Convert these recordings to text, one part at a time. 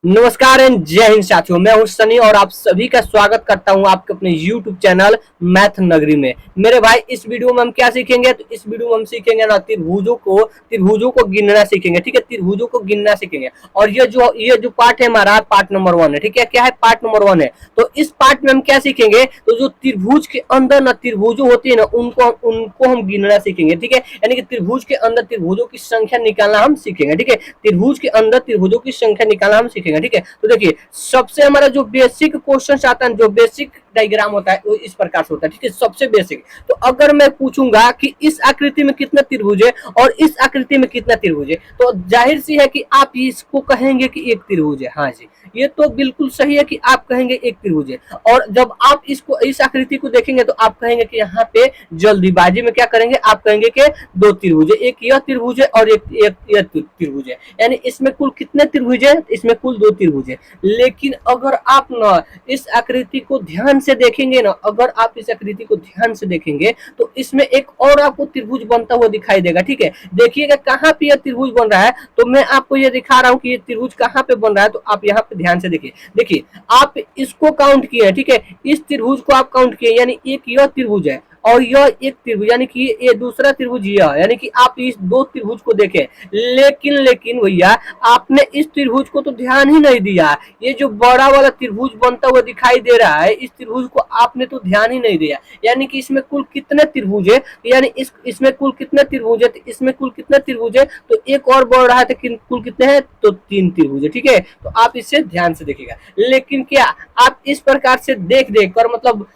नमस्कार एंड जय हिंद साथियों। मैं हूं सनी और आप सभी का स्वागत करता हूं आपके अपने YouTube चैनल मैथ नगरी में। मेरे भाई, इस वीडियो में हम क्या सीखेंगे? तो इस वीडियो में हम सीखेंगे ना त्रिभुजों को गिनना सीखेंगे। ठीक है, त्रिभुजों को गिनना सीखेंगे। और ये जो पार्ट है हमारा, पार्ट नंबर 1 है। ठीक है, क्या है? पार्ट नंबर 1 है। तो इस पार्ट में हम क्या सीखेंगे? तो जो त्रिभुज के अंदर ना त्रिभुजों होती है ना, उनको हम गिनना सीखेंगे। ठीक है, यानी कि त्रिभुज के अंदर त्रिभुजों की संख्या निकालना हम सीखेंगे। ठीक है, त्रिभुज के अंदर त्रिभुजों की संख्या निकालना हम सीखेंगे। ठीक है, तो देखिए, सबसे हमारा जो बेसिक क्वेश्चन आता है, जो बेसिक डायग्राम होता है, वो इस प्रकार से होता है। ठीक है, सबसे बेसिक। तो अगर मैं पूछूंगा कि इस आकृति में कितना त्रिभुज है और इस आकृति में कितना त्रिभुज है, तो जाहिर सी है कि आप इसको कहेंगे कि एक त्रिभुज है। हाँ जी, ये तो बिल्कुल सही है कि आप कहेंगे एक त्रिभुज है। और जब आप इस आकृति को देखेंगे तो आप कहेंगे कि यहाँ पे जल्दीबाजी में क्या करेंगे? आप कहेंगे कि दो त्रिभुज है, एक यह त्रिभुज है और एक यह त्रिभुज है। यानी इसमें कुल कितने त्रिभुज है? इसमें कुल दो त्रिभुज है। लेकिन अगर आप ना इस आकृति को ध्यान से देखेंगे ना, अगर आप इस आकृति को ध्यान से देखेंगे तो इसमें एक और आपको त्रिभुज बनता हुआ दिखाई देगा। ठीक है, देखिएगा कहाँ पे यह त्रिभुज बन रहा है। तो मैं आपको ये दिखा रहा हूँ कि ये त्रिभुज कहाँ पे बन रहा है। तो आप यहाँ पे ध्यान से देखिए। देखिए, आप इसको काउंट किए। ठीक है, इस त्रिभुज को आप काउंट किए, यानी एक यह त्रिभुज है और यह एक त्रिभुज, यानी कि ये दूसरा त्रिभुज यह, यानी कि आप इस दो त्रिभुज को देखें। लेकिन भैया, आपने इस त्रिभुज को तो ध्यान ही नहीं दिया। ये जो बड़ा वाला त्रिभुज बनता हुआ दिखाई दे रहा है, इस त्रिभुज को आपने तो ध्यान ही नहीं दिया। यानी कि इसमें कुल कितने त्रिभुज है? यानी इसमें कुल कितने त्रिभुज है? तो इसमें कुल कितने त्रिभुज है? तो एक और बढ़ रहा है, तो कुल कितने हैं? तो 3 त्रिभुज है। ठीक है, तो आप इसे ध्यान से देखिएगा। लेकिन क्या आप इस प्रकार से देख कर, मतलब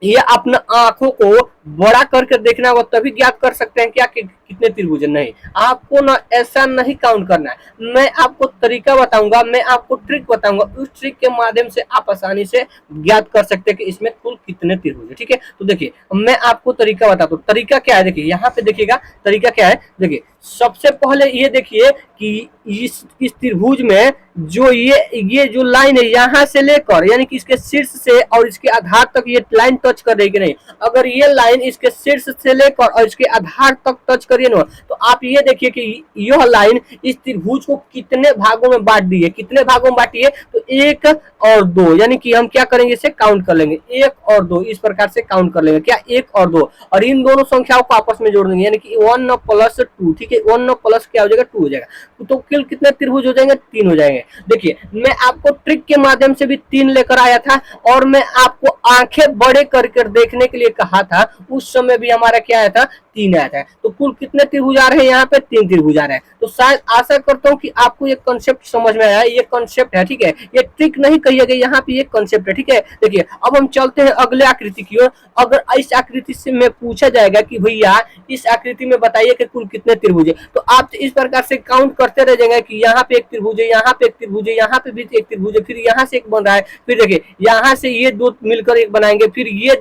ये अपना आंखों को बड़ा करके देखना होगा, तभी ज्ञात कर सकते हैं क्या कि कितने त्रिभुज है। नहीं, आपको ना ऐसा नहीं काउंट करना है। मैं आपको तरीका बताऊंगा, मैं आपको ट्रिक बताऊंगा। उस ट्रिक के माध्यम से आप आसानी से ज्ञात कर सकते हैं कि इसमें कुल कितने त्रिभुज है। ठीक है, तो देखिए, मैं आपको तरीका बताता हूँ। तरीका क्या है? देखिए, यहाँ पे देखिएगा तरीका क्या है। देखिए, सबसे पहले ये देखिए कि इस त्रिभुज में जो ये जो लाइन है, यहाँ से लेकर, यानी कि इसके शीर्ष से और इसके आधार तक ये लाइन टच कर रही कि नहीं। अगर ये लाइन इसके शीर्ष से लेकर और इसके आधार तक टच करिए ना, तो आप ये देखिए कि यह लाइन इस त्रिभुज को कितने भागों में बांट दी है। कितने भागों में बांटी है? तो 1 और 2, यानी कि हम क्या करेंगे? इसे काउंट कर लेंगे। 1 और 2 इस प्रकार से काउंट कर लेंगे। क्या? 1 और 2, और इन दोनों संख्याओं को आपस में जोड़ देंगे, यानी कि 1 प्लस 2। ठीक है, 1 प्लस क्या हो जाएगा? 2 हो जाएगा। तो कुल कितने त्रिभुज हो जाएंगे? 3 हो जाएंगे। देखिए, मैं आपको ट्रिक के माध्यम से भी 3 लेकर आया था और मैं आपको आंखें बड़े करके देखने के लिए कहा था। उस समय भी हमारा क्या आया था? 3 आया था। तो कुल कितने त्रिभुज आ रहे हैं? यहाँ पे 3 त्रिभुज आ रहे हैं। तो शायद आशा करता हूँ कि आपको ये कॉन्सेप्ट समझ में आया। ये कॉन्सेप्ट है। ठीक है, ये ट्रिक नहीं कहिएगा, यहाँ पे ये कॉन्सेप्ट है। ठीक है, देखिए, अब हम चलते हैं अगले आकृति की ओर। अगर इस आकृति से में पूछा जाएगा कि भैया इस आकृति में बताइए कि कुल कितने त्रिभुज है, तो आप इस प्रकार से काउंट करते रह जाएंगे कि यहाँ पे एक त्रिभुज है, यहाँ पे एक त्रिभुज है, यहाँ पे भी एक त्रिभुज है, फिर यहाँ से एक बन रहा है, फिर देखिए यहाँ से ये दो मिलकर एक बनाएंगे, फिर ये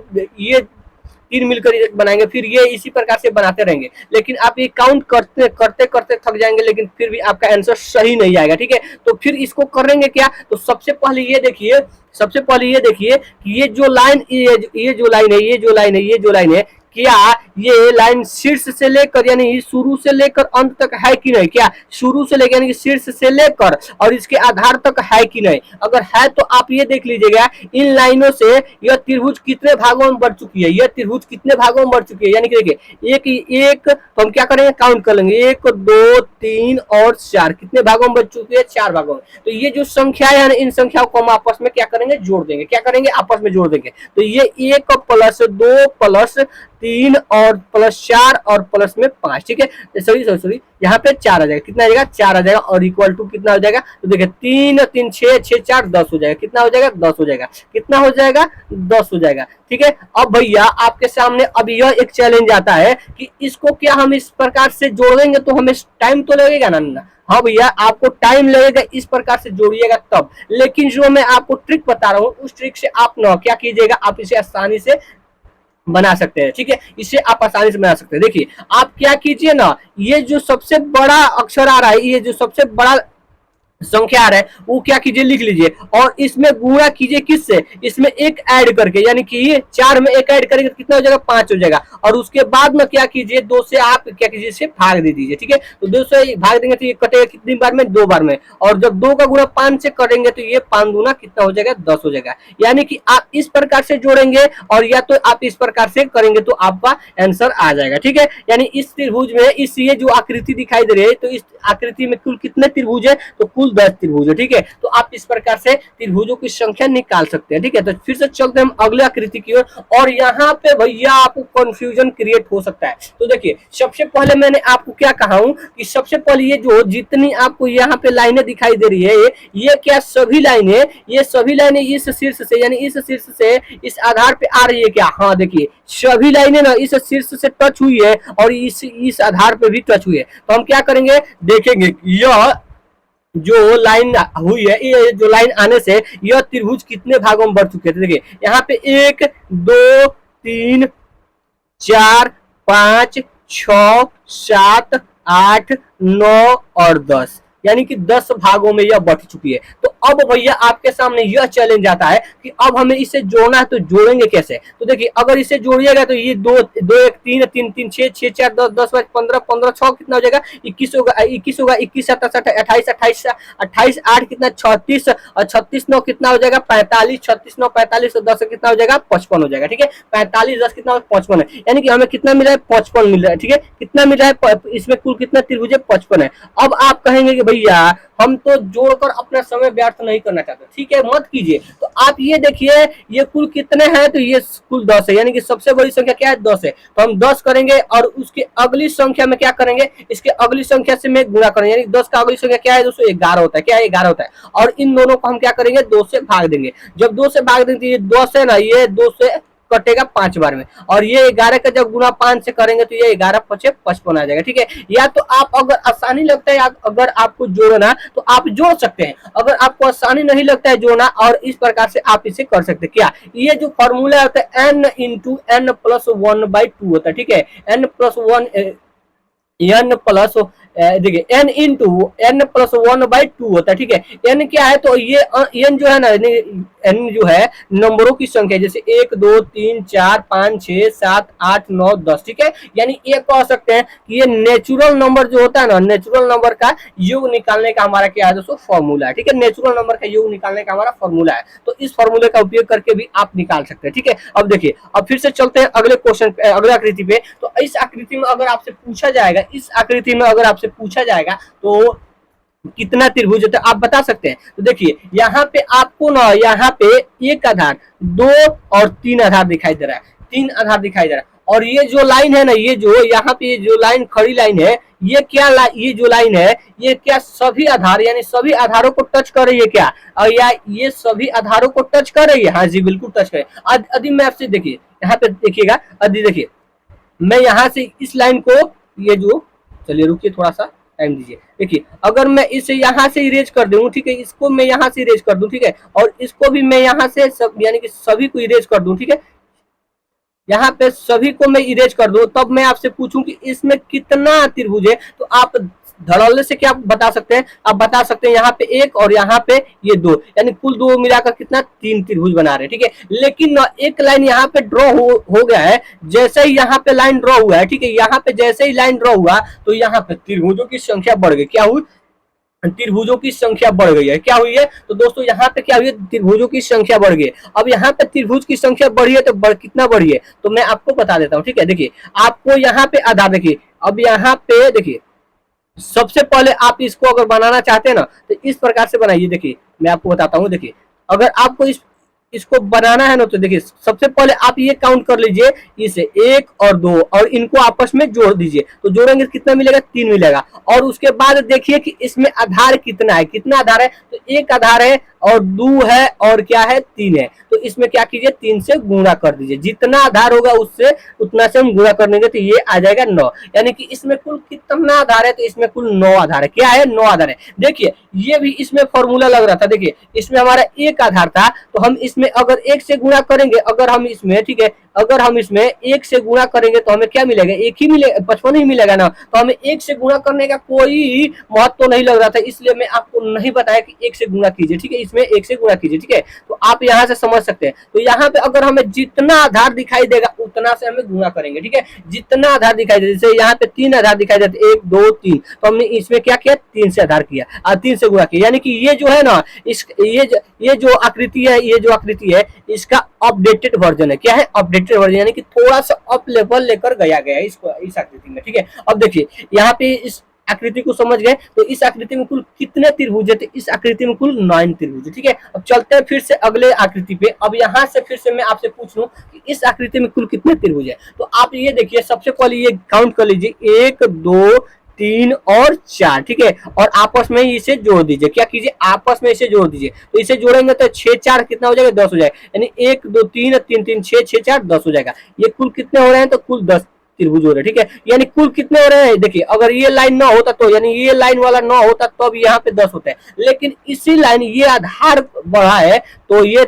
3 मिलकर एक बनाएंगे, फिर ये इसी प्रकार से बनाते रहेंगे। लेकिन आप ये काउंट करते करते करते थक जाएंगे, लेकिन फिर भी आपका आंसर सही नहीं आएगा। ठीक है, तो फिर इसको करेंगे क्या? तो सबसे पहले ये देखिए कि ये जो लाइन है, क्या ये लाइन शीर्ष से लेकर, यानी शुरू से लेकर अंत तक है कि नहीं? क्या शुरू से लेकर, यानी शीर्ष से लेकर और इसके आधार तक है कि नहीं? अगर है तो आप ये देख लीजिएगा इन लाइनों से यह त्रिभुज कितने भागों में बढ़ चुकी है। यह त्रिभुज कितने भागों में बढ़ चुकी है? यानी कि देखिए, एक तो हम क्या करेंगे? काउंट कर लेंगे। 1 2 3 और 4 कितने भागों में बढ़ चुकी है? 4 भागों में। तो ये जो संख्या है, इन संख्याओं को हम आपस में क्या करेंगे? जोड़ देंगे। क्या करेंगे? आपस में जोड़ देंगे। तो ये 1 प्लस 2 प्लस 3 और प्लस 4 और प्लस में 5। ठीक है, सॉरी, यहाँ पे 4 आ जाएगा। कितना आ जाएगा? 4 आ जाएगा। और इक्वल टू कितना हो जाएगा? तो देखिए, 3 3 6 6 4 10 हो जाएगा। कितना हो जाएगा? 10 हो जाएगा। कितना हो जाएगा? 10 हो जाएगा। ठीक है, अब भैया आपके सामने अब यह एक चैलेंज आता है कि इसको क्या हम इस प्रकार से जोड़ देंगे तो हमें टाइम तो लगेगा ना। हाँ भैया, आपको टाइम लगेगा, इस प्रकार से जोड़िएगा तब। लेकिन जो मैं आपको ट्रिक बता रहा हूँ, उस ट्रिक से आप ना क्या कीजिएगा, आप इसे आसानी से बना सकते हैं। ठीक है, इसे आप आसानी से बना सकते हैं। देखिए, आप क्या कीजिए ना, ये जो सबसे बड़ा अक्षर आ रहा है, ये जो सबसे बड़ा संख्या आ रहा है वो क्या कीजिए लिख लीजिए और इसमें गुणा कीजिए किससे, इसमें एक ऐड करके, यानी कि ये 4 में एक ऐड करेंगे तो कितना हो जाएगा 5 हो जाएगा। और उसके बाद में क्या कीजिए 2 से आप क्या कीजिए इसे भाग दे दीजिए। ठीक है, तो 2 से भाग देंगे तो ये कटेगा कितनी बार में, 2 बार में। और जब 2 का गुणा 5 से करेंगे तो ये 5 गुना कितना हो जाएगा 10 हो जाएगा। यानी कि आप इस प्रकार से जोड़ेंगे और या तो आप इस प्रकार से करेंगे तो आपका आंसर आ जाएगा। ठीक है, यानी इस त्रिभुज में इस ये जो आकृति दिखाई दे रही है तो इस आकृति में कुल कितने त्रिभुज है, तो कुल 10 त्रिभुज है। ठीक है, तो आप इस प्रकार से त्रिभुजों की संख्या निकाल सकते हैं। ठीक है, तो फिर से चलते हैं हम अगले आकृति की ओर। और यहाँ पे भैया आपको कंफ्यूजन क्रिएट हो सकता है। तो देखिए सबसे पहले मैंने आपको क्या कहा हूं कि सबसे पहले ये जो जितनी आपको यहाँ पे लाइनें दिखाई दे रही है ये क्या सभी लाइनें, ये सभी लाइनें इस शीर्ष से यानी इस शीर्ष से इस आधार पे आ रही है क्या, हाँ देखिए सभी लाइनें ना इस शीर्ष से टच हुई है और इस आधार पे भी टच हुई है। तो हम क्या करेंगे देखेंगे यह जो लाइन हुई है, ये जो लाइन आने से यह त्रिभुज कितने भागों में बढ़ चुके थे। देखिए यहाँ पे 1 2 3 4 5 6 7 8 9 और 10, यानी कि 10 भागों में यह बढ़ चुकी है। तो अब भैया आपके सामने यह चैलेंज आता है कि अब हमें इसे जोड़ना है तो जोड़ेंगे कैसे। तो देखिए अगर इसे जोड़िएगा तो ये 2 2 1 3 3 3 6 6 4 10 10 15 15 6 कितना हो जाएगा 21 होगा 21 होगा 21 27 28 28 28 8 कितना 36 और 36 9 कितना हो जाएगा 45 36 9 45 10 कितना हो जाएगा 55 हो जाएगा। ठीक है, 45 10 कितना 55 है, यानी कि हमें कितना मिल रहा है 55 मिल रहा है। ठीक है, कितना मिल रहा है इसमें कुल कितना त्रिभुज है 55 है। अब आप कहेंगे कि भैया हम तो जोड़कर अपना समय व्यर्थ नहीं करना चाहते। ठीक है, मत कीजिए। तो आप ये देखिए ये कुल कितने हैं, तो ये कुल 10 है, यानी कि सबसे बड़ी संख्या क्या है 10 है। तो हम 10 करेंगे और उसके अगली संख्या में क्या करेंगे, इसके अगली संख्या से में गुणा करेंगे, यानी 10 का अगली संख्या क्या है दोस्तों 11 होता है। क्या है 11 होता है। और इन दोनों को हम क्या करेंगे 2 से भाग देंगे। जब 2 से भाग देंगे ये 10 है ना, ये 2 से कटेगा 5 बार में और ये 11 का जब गुना 5 से करेंगे तो ये 11 5 55 आ जाएगा। ठीक है, या तो आप अगर आसानी लगता है अगर आपको जोड़ना तो आप जोड़ सकते हैं, अगर आपको आसानी नहीं लगता है जोड़ना और इस प्रकार से आप इसे कर सकते हैं। क्या ये जो फॉर्मूला होता है n इंटू n प्लस 1/2 होता है। ठीक है, n प्लस 1 n प्लस देखिए n इंटू n प्लस 1/2 होता है। ठीक है, n क्या है तो ये n जो है ना n जो है नंबरों की संख्या, जैसे 1 2 3 4 5 6 7 8 9 10। ठीक है, यानी ये कह सकते हैं कि ये नेचुरल नंबर जो होता है ना, नेचुरल नंबर का योग निकालने का हमारा क्या है दोस्तों फॉर्मूला है। ठीक है, नेचुरल नंबर का योग निकालने का हमारा फॉर्मूला है, तो इस फॉर्मूले का उपयोग करके भी आप निकाल सकते हैं। ठीक है, अब देखिए अब फिर से चलते हैं अगले क्वेश्चन अगले आकृति पे। तो इस आकृति में अगर आपसे पूछा जाएगा, इस आकृति में अगर आपसे पूछा जाएगा तो कितना त्रिभुज होता है आप बता सकते हैं। तो देखिए यहाँ पे आपको ना यहाँ पे एक आधार 2 और 3 आधार दिखाई दे रहा है, 3 आधार दिखाई दे रहा है। और ये जो लाइन है ना, ये जो यहाँ पे ये जो लाइन खड़ी लाइन है, ये क्या ये जो लाइन है ये क्या सभी आधार यानी सभी आधारों को टच कर रही है क्या, और या ये सभी आधारों को टच कर रही है। हाँ जी बिल्कुल टच करे। यदि मैं आपसे देखिए यहाँ पे देखिएगा, यदि देखिए मैं यहाँ से इस लाइन को ये जो, चलिए रुकिए थोड़ा सा टाइम दीजिए। देखिए अगर मैं इसे यहाँ से इरेज कर दूं, ठीक है, इसको मैं यहाँ से इरेज कर दूं, ठीक है, और इसको भी मैं यहाँ से सब यानी कि सभी को इरेज कर दूं, ठीक है, यहाँ पे सभी को मैं इरेज कर दूं, तब मैं आपसे पूछूं कि इसमें कितना त्रिभुज है, तो आप धड़ल्ले से क्या बता सकते हैं, आप बता सकते हैं यहाँ पे 1 और यहाँ पे ये 2, यानी कुल 2 मिलाकर कितना 3 त्रिभुज बना रहे हैं। ठीक है, लेकिन एक लाइन यहाँ पे ड्रॉ हो गया है, जैसे ही यहाँ पे लाइन ड्रॉ हुआ है, ठीक है, यहाँ पे जैसे ही लाइन ड्रॉ हुआ तो यहाँ पे त्रिभुजों की संख्या बढ़ गई। क्या हुई, त्रिभुजों की संख्या बढ़ गई है। क्या हुई है तो दोस्तों यहाँ पे क्या हुई है, त्रिभुजों की संख्या बढ़ गई। अब यहाँ पे त्रिभुज की संख्या बढ़ी है तो कितना बढ़ी है तो मैं आपको बता देता हूँ। ठीक है, देखिए आपको यहाँ पे आधार देखिए, अब यहाँ पे देखिए सबसे पहले आप इसको अगर बनाना चाहते हैं ना तो इस प्रकार से बनाइए। देखिए मैं आपको बताता हूँ, देखिए अगर आपको इसको बनाना है ना तो देखिए सबसे पहले आप ये काउंट कर लीजिए, इसे 1 और 2 और इनको आपस में जोड़ दीजिए, तो जोड़ेंगे कितना मिलेगा 3 मिलेगा। और उसके बाद देखिए कि इसमें आधार कितना है, कितना आधार है तो 1 आधार है और 2 है और क्या है 3 है, तो इसमें क्या कीजिए 3 से गुणा कर दीजिए, जितना आधार होगा उससे उतना से हम गुणा कर देंगे तो ये आ जाएगा 9। यानी कि इसमें कुल कितना आधार है, तो इसमें कुल 9 आधार है। क्या है 9 आधार है। देखिए ये भी इसमें फॉर्मूला लग रहा था, देखिए इसमें हमारा एक आधार था, तो हम इसमें अगर 1 से गुणा करेंगे, अगर हम इसमें ठीक है, अगर हम इसमें 1 से गुणा करेंगे तो हमें क्या मिलेगा, एक ही मिलेगा, 55 ही मिलेगा ना। तो हमें 1 से गुणा करने का कोई महत्व तो नहीं लग रहा था, इसलिए मैं आपको नहीं बताया कि 1 से गुणा कीजिए, ठीक है, इसमें 1 से गुणा कीजिए, ठीक है। तो आप यहाँ से समझ सकते हैं। तो यहाँ पे अगर हमें जितना आधार दिखाई देगा उतना से हमें गुणा करेंगे, ठीक है। जितना आधार दिखाई दे, जैसे यहाँ पे 3 आधार दिखाई देते, 1 2 3, तो हमने इसमें क्या किया 3 से आधार किया और 3 से गुणा किया। यानी कि ये जो है ना, इस ये जो आकृति है, ये जो आकृति है इसका अपडेटेड वर्जन है। क्या है अपडेटेड वर्जन, यानी कि थोड़ा सा अप लेवल लेकर गया गया है इसको, इस आकृति में, ठीक है। अब देखिए यहाँ पे इस आकृति को समझ गए, तो इस आकृति में कुल कितने त्रिभुज है, तो इस आकृति में कुल 9 त्रिभुज है, ठीक है। अब चलते हैं फिर से अगले आकृति पे। अब यहाँ से फिर से मैं आपसे पूछ लूं कि इस आकृति में कुल कितने त्रिभुज है, तो आप ये देखिए सबसे पहले ये काउंट कर लीजिए 1 2 3 और 4, ठीक है। और आपस में इसे जोड़ दीजिए, क्या कीजिए आपस में इसे जोड़ दीजिए, तो इसे जोड़ेंगे तो 6 4 कितना हो जाएगा 10 हो जाएगा, यानी 1 2 3 3 3 6 6 4 10 हो जाएगा। ये कुल कितने हो रहे हैं, तो कुल 10 त्रिभुज हो रहे हैं, ठीक है। यानी कुल कितने हो रहे हैं, देखिए अगर ये लाइन ना होता तो, यानी ये लाइन वाला ना होता तो अब यहाँ पे 10 होता है, लेकिन इसी लाइन ये आधार बढ़ा है तो ये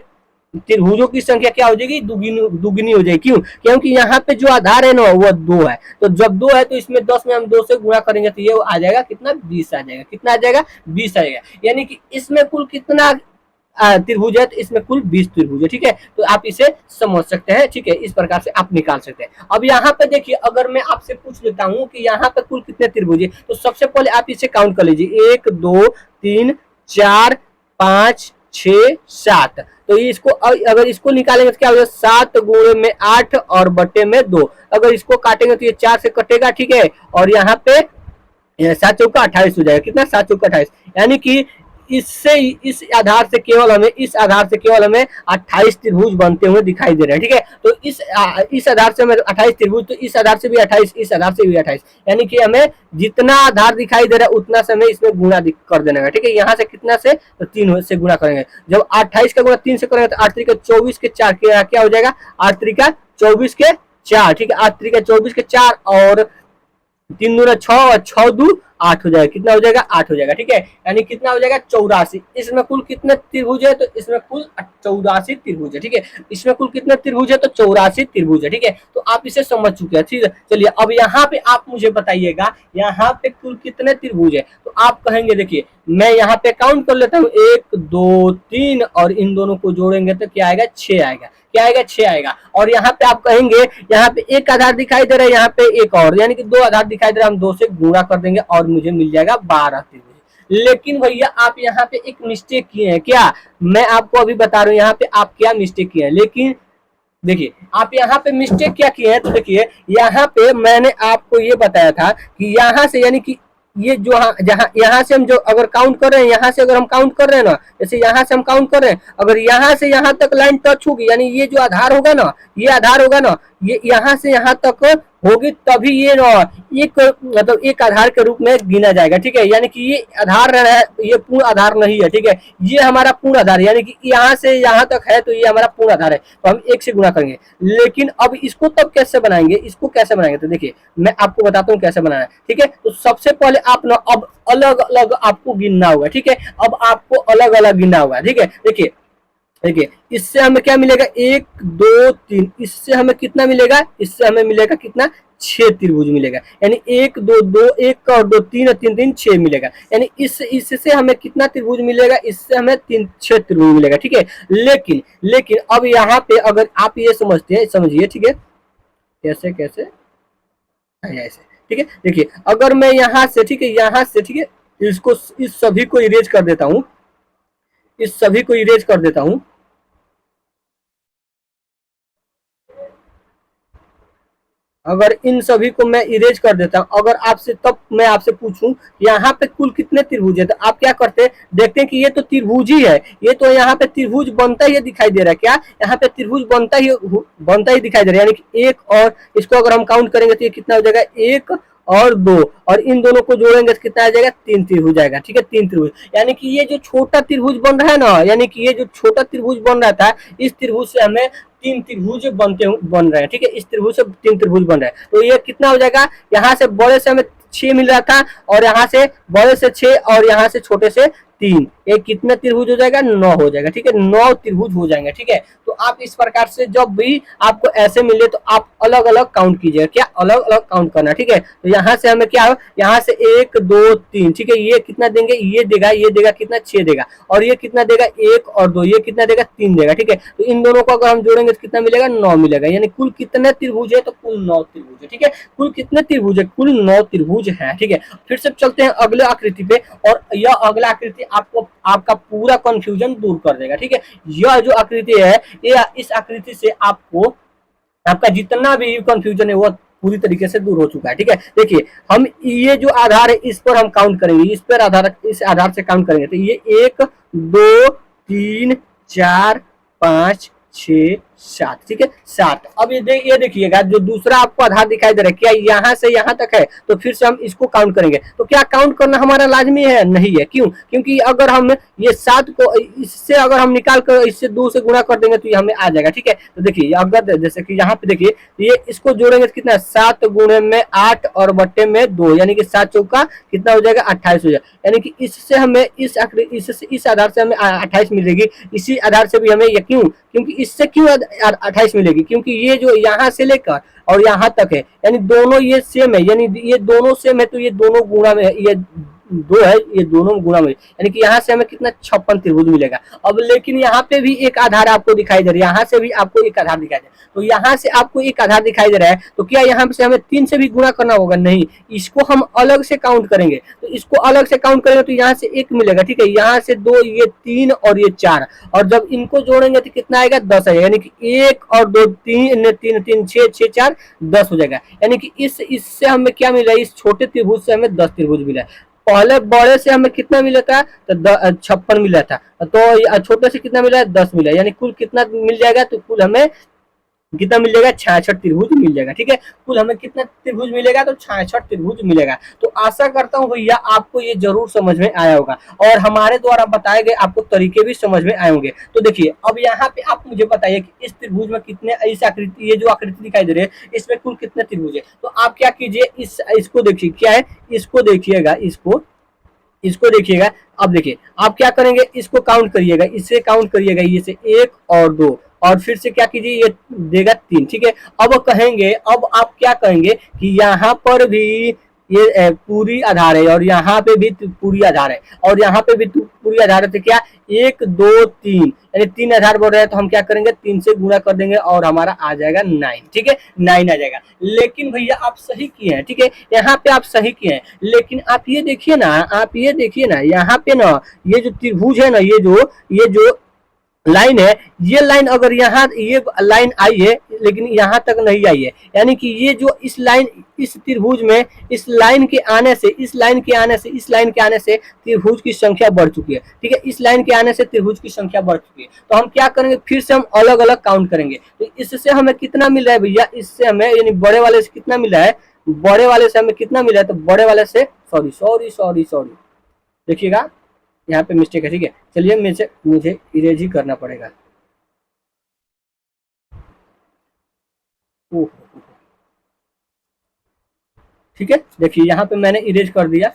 त्रिभुजों की संख्या क्या हो जाएगी, दुगनी हो जाएगी। क्यों, क्योंकि यहाँ पे जो आधार है ना वो 2 है, तो जब 2 है तो इसमें 10 में हम 2 से गुणा करेंगे तो ये आ जाएगा कितना 20 आ जाएगा, कितना आ जाएगा 20 आएगा। यानी कि इसमें कुल कितना त्रिभुज है, तो इसमें कुल 20 त्रिभुज है, ठीक है। तो आप इसे समझ सकते हैं, ठीक है, इस प्रकार से आप निकाल सकते हैं। अब यहाँ पे देखिए अगर मैं आपसे पूछ लेता हूँ कि यहाँ पे कुल कितने त्रिभुज है, तो सबसे पहले आप इसे काउंट कर लीजिए 1 2 3 4 5 6 7। तो इसको अगर इसको निकालेंगे तो क्या होगा 7 गुणे में 8 और बटे में 2। अगर इसको काटेंगे तो ये 4 से कटेगा, ठीक है। और यहाँ पे 7 चौका 28 हो जाएगा, कितना 7 चौका 28। यानी कि इससे इस आधार से केवल हमें 28 त्रिभुज बनते हुए दिखाई दे रहे हैं, ठीक है। तो इस आधार से हमें 28 त्रिभुज, तो इस आधार से भी 28, इस आधार से भी 28, यानी कि हमें जितना आधार दिखाई दे रहा है उतना से हमें इसमें गुणा कर देना है, ठीक है। यहाँ से कितना से, तो 3 से गुणा करेंगे। जब 28 का गुणा 3 से करेंगे तो 8 3 24 के 4 क्या हो जाएगा, 8 3 24 के 4, ठीक है। 8 3 24 के 4 और 3 दूना 6 और 6 2 8 हो जाएगा, कितना हो जाएगा 8 हो जाएगा, ठीक है। यानी कितना हो जाएगा 84। इसमें कुल कितने त्रिभुज है, तो इसमें कुल 84 त्रिभुज है, ठीक है। इसमें कुल कितने त्रिभुज है, तो 84 त्रिभुज है, ठीक है। तो आप इसे समझ चुके हैं, ठीक है। चलिए अब यहाँ पे आप मुझे बताइएगा यहाँ पे कुल कितने त्रिभुज है, तो आप कहेंगे देखिए मैं यहाँ पे काउंट कर लेता हूँ 1 2 3 और इन दोनों को जोड़ेंगे तो क्या आएगा 6 आएगा, क्या आएगा 6 आएगा। और यहाँ पे आप कहेंगे यहाँ पे एक आधार दिखाई दे रहा है, यहाँ पे एक और, यानी कि 2 आधार दिखाई दे रहा है, हम 2 से गुणा कर देंगे और मुझे मिल जाएगा 12 त्रिभुज। लेकिन भैया आप यहाँ पे एक मिस्टेक किए हैं, क्या, मैं आपको अभी बता रहा हूँ यहाँ पे आप क्या मिस्टेक किए हैं। लेकिन देखिए आप यहाँ पे मिस्टेक क्या किए हैं, तो देखिए यहाँ पे मैंने आपको ये बताया था कि यहाँ से, यानी कि ये जो जहाँ यहाँ से हम जो अगर काउंट कर रहे हैं, यहाँ से अगर हम काउंट कर रहे हैं ना, जैसे यहाँ से हम काउंट कर रहे हैं, अगर यहाँ से यहाँ तक लाइन टच होगी, यानी ये जो आधार होगा ना, ये आधार होगा ना, ये यहाँ से यहाँ तक होगी तभी ये ना एक मतलब एक आधार के रूप में गिना जाएगा, ठीक है। यानी कि ये आधार है, ये पूर्ण आधार नहीं है, ठीक है। ये हमारा पूर्ण आधार है, यानी कि यहाँ से यहाँ तक है तो ये हमारा पूर्ण आधार है, तो हम 1 से गुणा करेंगे। लेकिन अब इसको तब कैसे बनाएंगे, इसको कैसे बनाएंगे, तो देखिए मैं आपको बताता हूँ कैसे बनाना है, ठीक है। तो सबसे पहले आप ना अब अलग अलग आपको गिनना होगा, ठीक है। अब आपको अलग अलग गिनना होगा, ठीक है। देखिए देखिए इससे हमें क्या मिलेगा 1 2 3, इससे हमें कितना मिलेगा, इससे हमें मिलेगा कितना 6 त्रिभुज मिलेगा, यानी 1 2 2 1 और 2 3 3 3 6 मिलेगा। यानी इससे हमें कितना त्रिभुज मिलेगा, इससे हमें 3 6 त्रिभुज मिलेगा, ठीक है। लेकिन लेकिन अब यहाँ पे अगर आप ये समझते हैं, समझिए, ठीक है, कैसे कैसे ऐसे, ठीक है। देखिए अगर मैं यहाँ से, ठीक है, यहाँ से, ठीक है, इसको इस सभी को इरेज कर देता हूँ, इस सभी को इरेज कर देता हूं। अगर इन सभी को मैं इरेज कर देता हूं, अगर आपसे, तब मैं आपसे पूछूं यहाँ पे कुल कितने त्रिभुज है, तो आप क्या करते हैं, देखते हैं कि ये तो त्रिभुज ही है, ये तो यहाँ पे त्रिभुज बनता ही दिखाई दे रहा है, क्या यहाँ पे त्रिभुज बनता ही दिखाई दे रहा है। यानी कि 1 और इसको अगर हम काउंट करेंगे तो ये कितना हो जाएगा 1 और 2, और इन दोनों को जोड़ेंगे तो कितना आ जाएगा, 3 त्रिभुज आएगा। ठीक है, 3 त्रिभुज, यानी कि ये जो छोटा त्रिभुज बन रहा है ना, यानी कि ये जो छोटा त्रिभुज बन रहा था, इस त्रिभुज से हमें 3 त्रिभुज बन रहे हैं। ठीक है, इस त्रिभुज से 3 त्रिभुज बन रहे हैं। तो ये कितना हो जाएगा, यहाँ से बड़े से हमें 6 मिल रहा था, और यहाँ से बड़े से 6, और यहाँ से छोटे से 3, एक कितना त्रिभुज हो जाएगा, 9 हो जाएगा। ठीक है, 9 त्रिभुज हो जाएंगे। ठीक है, तो आप इस प्रकार से जब भी आपको ऐसे मिले तो आप अलग अलग काउंट कीजिएगा, क्या अलग अलग काउंट करना। ठीक है, तो यहाँ से हमें क्या, यहाँ से 1 2 3, ठीक है, ये कितना देंगे, ये देगा कितना, 6 देगा, और ये कितना देगा, 1 और 2, ये कितना देगा, 3 देगा। ठीक है, तो इन दोनों को अगर हम जोड़ेंगे तो कितना मिलेगा, 9 मिलेगा। यानी कुल कितने त्रिभुज है, तो कुल 9 त्रिभुज है। ठीक है, कुल कितने त्रिभुज है, कुल 9 त्रिभुज है। ठीक है, फिर से चलते हैं अगले आकृति पे, और यह अगला आकृति आपको आपका पूरा कंफ्यूजन दूर कर देगा। ठीक है, यह जो आकृति है, ये इस आकृति से आपको आपका जितना भी कंफ्यूजन है वो पूरी तरीके से दूर हो चुका है। ठीक है, देखिए हम ये जो आधार है इस पर हम काउंट करेंगे, इस आधार से काउंट करेंगे, तो ये 1 2 3 4 5 6 7, ठीक है 7। अब ये देखिएगा, जो दूसरा आपको आधार दिखाई दे रहा है, क्या यहाँ से यहाँ तक है, तो फिर से हम इसको काउंट करेंगे। तो क्या काउंट करना हमारा लाजमी है, नहीं है। क्यों, क्योंकि अगर हम ये 7 को इससे अगर हम निकाल कर इससे 2 से गुणा कर देंगे तो ये हमें आ जाएगा। ठीक है, तो देखिए अगर जैसे कि यहाँ पे देखिए, ये इसको जोड़ेंगे तो कितना, 7 गुणे में 8 और बट्टे में 2, यानी कि 7 चौका कितना हो जाएगा, 28 हो जाएगा। यानी कि इससे हमें इस आधार से हमें 28 मिलेगी, इसी आधार से भी हमें, क्यों, क्योंकि इससे क्यों 28 मिलेगी, क्योंकि ये जो यहाँ से लेकर और यहाँ तक है, यानी दोनों ये सेम है, यानी ये दोनों सेम है, तो ये दोनों गुणा में, ये 2 है, ये दोनों गुणा में, यानी कि यहाँ से हमें कितना, 56 त्रिभुज मिलेगा। अब लेकिन यहाँ पे भी एक आधार आपको दिखाई दे रहा है, यहाँ से भी आपको एक आधार दिखाई दे रहा है, तो यहाँ से आपको एक आधार दिखाई दे रहा है, तो क्या यहाँ से हमें 3 से भी गुणा करना होगा, नहीं, इसको हम अलग से काउंट करेंगे। तो इसको अलग से काउंट करेंगे तो यहाँ से 1 मिलेगा। ठीक है, यहाँ से 2, ये 3 और ये 4, और जब इनको जोड़ेंगे तो कितना आएगा, 10 आएगा। यानी कि 1 और 2 3 3 3 6 6 4 10 हो जाएगा। यानी कि इससे हमें क्या मिला, इस छोटे त्रिभुज से हमें 10 त्रिभुज मिला। पहले बड़े से हमें कितना मिला था, तो 56 मिला था, तो छोटे से कितना मिला, 10 मिला। यानी कुल कितना मिल जाएगा, तो कुल हमें कितना मिल जाएगा, 66 त्रिभुज मिल जाएगा। ठीक है, कुल हमें कितना त्रिभुज मिलेगा, तो 66 त्रिभुज मिलेगा। तो आशा करता हूँ भैया आपको ये जरूर समझ में आया होगा, और हमारे द्वारा बताए गए आपको तरीके भी समझ में आए होंगे। तो देखिए अब यहाँ पे आप मुझे बताइए कि इस त्रिभुज में कितने, इस आकृति, ये जो आकृति दिखाई दे रही है, इसमें कुल कितने त्रिभुज है। तो आप क्या कीजिए, इसको देखिए क्या है, इसको देखिएगा, इसको देखिएगा। अब देखिए आप क्या करेंगे, इसको काउंट करिएगा, इससे काउंट करिएगा, ये से 1 और 2, और फिर से क्या कीजिए, ये देगा 3। ठीक है, अब कहेंगे, अब आप क्या कहेंगे कि यहाँ पर भी ये पूरी आधार है, और यहाँ पे भी पूरी आधार है, और यहाँ पे भी पूरी आधार है, तो क्या 1 2 3, यानी 3 आधार बढ़ रहे हैं, तो हम क्या करेंगे, 3 से गुणा कर देंगे और हमारा आ जाएगा 9। ठीक है, 9 आ जाएगा। लेकिन भैया आप सही किए हैं, ठीक है, यहाँ पे आप सही किए हैं, लेकिन आप ये देखिए ना, यहाँ पे ना ये जो त्रिभुज है ना, ये जो लाइन है, ये लाइन अगर यहाँ ये लाइन आई है, लेकिन यहाँ तक नहीं आई है, यानी कि ये जो इस त्रिभुज में इस लाइन के आने से त्रिभुज की संख्या बढ़ चुकी है। ठीक है, इस लाइन के आने से त्रिभुज की संख्या बढ़ चुकी है। तो हम क्या करेंगे, फिर से हम अलग अलग काउंट करेंगे। तो इससे हमें कितना मिल रहा है भैया, इससे हमें यानी बड़े वाले से कितना मिला है, बड़े वाले से हमें कितना मिला है, तो बड़े वाले से सॉरी देखिएगा, यहाँ पे मिस्टेक है। ठीक है, चलिए मुझे इरेज ही करना पड़ेगा। ठीक है, देखिए यहाँ पे मैंने इरेज कर दिया।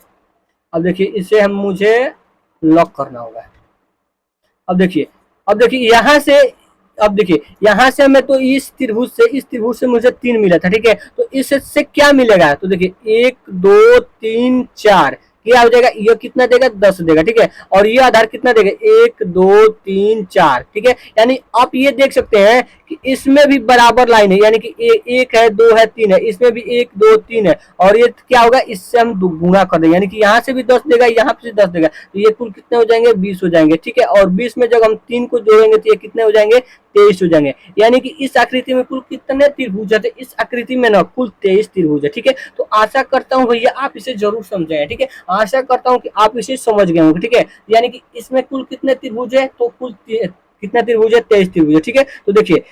अब देखिए इसे मुझे लॉक करना होगा। अब देखिए यहाँ से, अब देखिए यहाँ से हमें तो इस त्रिभुज से मुझे 3 मिला था। ठीक है, तो इससे क्या मिलेगा, तो देखिए 1 2 3 4 क्या हो जाएगा, ये कितना देगा, 10 देगा। ठीक है, और ये आधार कितना देगा, 1 2 3 4। ठीक है, यानी आप ये देख सकते हैं कि इसमें भी बराबर लाइन है, यानी कि 1 है 2 है 3 है, इसमें भी 1 2 3 है, और ये क्या होगा, इससे हम गुणा कर देंगे, यानी कि यहाँ से भी 10 देगा, यहाँ से 10 देगा, तो ये कुल कितने हो जाएंगे, 20 हो जाएंगे। ठीक है, और 20 में जब हम 3 को जोड़ेंगे तो ये कितने हो जाएंगे, 23 हो जाएंगे। यानी कि इस आकृति में कुल कितने त्रिभुज है, इस आकृति में ना कुल 23 त्रिभुज है। ठीक है, तो आशा करता हूँ भैया आप इसे जरूर समझे। ठीक है, आशा करता हूँ कि आप इसे समझ गए होंगे। ठीक है, यानी कि इसमें कुल कितने त्रिभुज है, तो कुल कितने त्रिभुज है, 23 त्रिभुज है। ठीक है, तो देखिए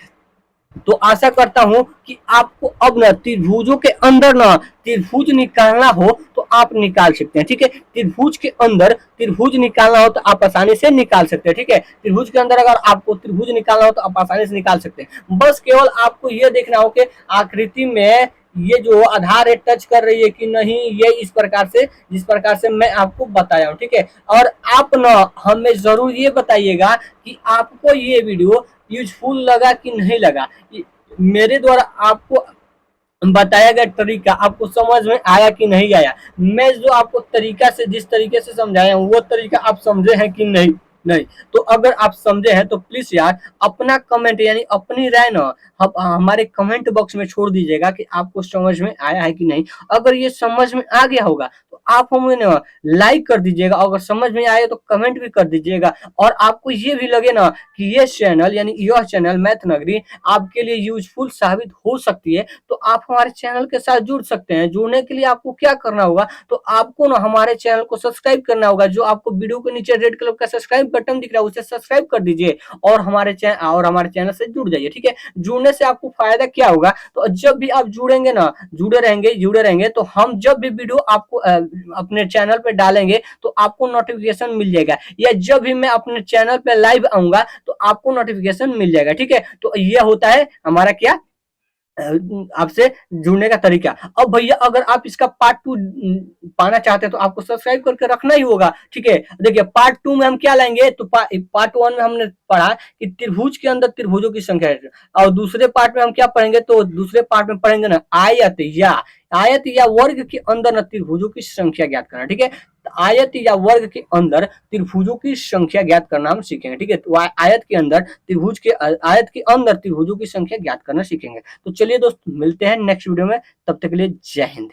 तो आशा करता हूं कि आपको अब ना त्रिभुजों के अंदर ना त्रिभुज निकालना हो तो आप निकाल सकते हैं। ठीक है, त्रिभुज के अंदर त्रिभुज निकालना हो तो आप आसानी से निकाल सकते हैं। ठीक है, त्रिभुज के अंदर अगर आपको त्रिभुज निकालना हो तो आप आसानी से निकाल सकते हैं। बस केवल आपको यह देखना हो कि आकृति में ये जो आधार है टच कर रही है कि नहीं, ये इस प्रकार से जिस प्रकार से मैं आपको बताया हूँ। ठीक है, और आप ना हमें जरूर ये बताइएगा कि आपको ये वीडियो यूजफुल लगा कि नहीं लगा। मेरे द्वारा आपको बताया गया तरीका आपको समझ में आया कि नहीं आया। मैं जो आपको तरीका से जिस तरीके से समझाया हूँ वो तरीका आप समझे हैं कि नहीं। नहीं तो अगर आप समझे हैं तो प्लीज यार अपना कमेंट यानी अपनी राय ना हमारे कमेंट बॉक्स में छोड़ दीजिएगा कि आपको समझ में आया है कि नहीं। अगर ये समझ में आ गया होगा तो आप हमें ना लाइक कर दीजिएगा, अगर समझ में आए तो कमेंट भी कर दीजिएगा। और आपको ये भी लगे ना कि ये चैनल यानी यह चैनल मैथ नगरी आपके लिए यूजफुल साबित हो सकती है तो आप हमारे चैनल के साथ जुड़ सकते हैं। जुड़ने के लिए आपको क्या करना होगा, तो आपको ना हमारे चैनल को सब्सक्राइब करना होगा। जो आपको वीडियो के नीचे रेड कलर का सब्सक्राइब बटन दिख रहा है उसे सब्सक्राइब कर दीजिए और हमारे चैनल से जुड़ जाइए। ठीक है, जुड़ने से आपको फायदा क्या होगा, तो जब भी आप जुड़ेंगे ना जुड़े रहेंगे तो हम जब भी वीडियो आपको अपने चैनल पे डालेंगे तो आपको नोटिफिकेशन मिल जाएगा, या जब भी मैं अपने चैनल पे लाइव आऊंगा तो आपको नोटिफिकेशन मिल जाएगा। ठीक है, तो ये होता है हमारा क्या आपसे जुड़ने का तरीका। अब भैया अगर आप इसका पार्ट 2 पाना चाहते हैं तो आपको सब्सक्राइब करके रखना ही होगा। ठीक है, देखिए पार्ट 2 में हम क्या लेंगे, तो पार्ट 1 में हमने पढ़ा कि त्रिभुज के अंदर त्रिभुजों की संख्या है, और दूसरे पार्ट में हम क्या पढ़ेंगे, तो दूसरे पार्ट में पढ़ेंगे ना आयत या वर्ग के अंदर ना त्रिभुजों की संख्या ज्ञात करना। ठीक है, आयत या वर्ग के अंदर त्रिभुजों की संख्या ज्ञात करना हम सीखेंगे। ठीक है, तो आयत के अंदर त्रिभुजों की संख्या ज्ञात करना सीखेंगे। तो चलिए दोस्त मिलते हैं नेक्स्ट वीडियो में, तब तक के लिए जय हिंद।